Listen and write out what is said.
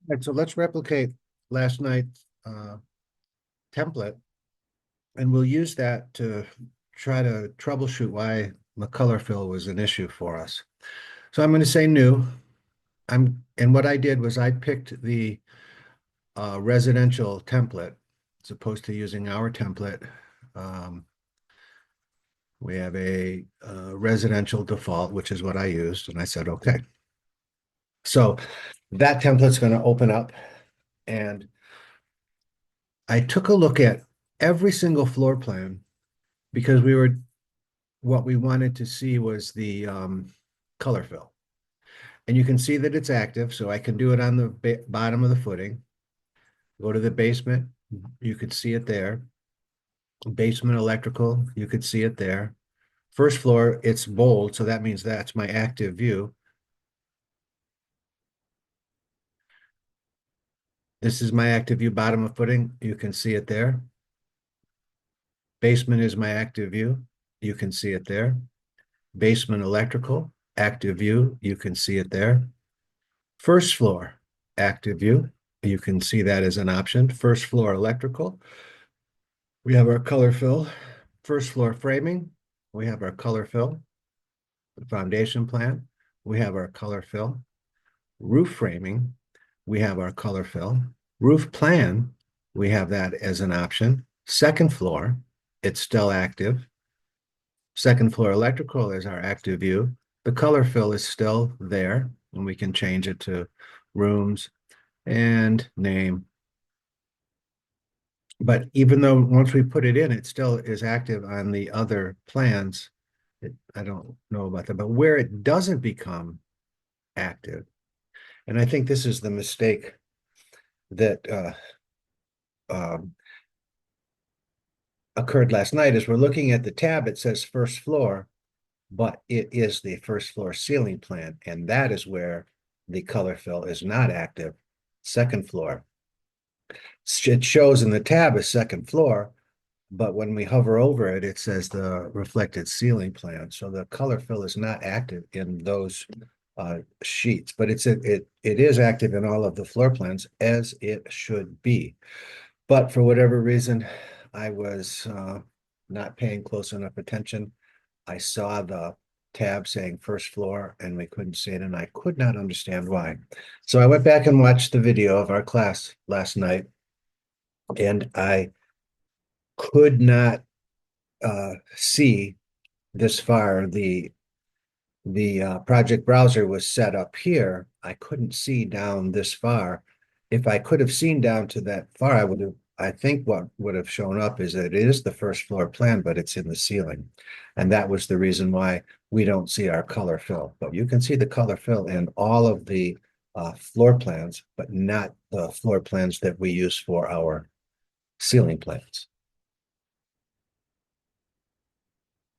Right, so let's replicate last night's template, and we'll use that to try to troubleshoot why the color fill was an issue for us. So I'm going to say new. And what I did was I picked the residential template as opposed to using our template. Um, we have a residential default, which is what I used, and I said, okay. So that template's going to open up, and I took a look at every single floor plan because what we wanted to see was the color fill. And you can see that it's active, so I can do it on the bottom of the footing. Go to the basement, you could see it there. Basement electrical, you could see it there. First floor, it's bold, so that means that's my active view. This is my active view, bottom of footing, you can see it there. Basement is my active view, you can see it there. Basement electrical, active view, you can see it there. First floor, active view, you can see that as an option. First floor electrical, we have our color fill. First floor framing, we have our color fill. The foundation plan, we have our color fill. Roof framing, we have our color fill. Roof plan, we have that as an option. Second floor, it's still active. Second floor electrical is our active view. The color fill is still there, and we can change it to rooms and name. But even though once we put it in, it still is active on the other plans. I don't know about that, but where it doesn't become active, and I think this is the mistake that um, occurred last night, is we're looking at the tab, it says first floor, but it is the first floor ceiling plan, and that is where the color fill is not active. Second floor. It shows in the tab as second floor, but when we hover over it, it says the reflected ceiling plan. So the color fill is not active in those sheets, but it is active in all of the floor plans, as it should be. But for whatever reason, I was not paying close enough attention. I saw the tab saying first floor and we couldn't see it, and I could not understand why. So I went back and watched the video of our class last night, and I could not see this far. The project browser was set up here. I couldn't see down this far. If I could have seen down to that far, I think what would have shown up is that it is the first floor plan, but it's in the ceiling. And that was the reason why we don't see our color fill. But you can see the color fill in all of the floor plans, but not the floor plans that we use for our ceiling plans.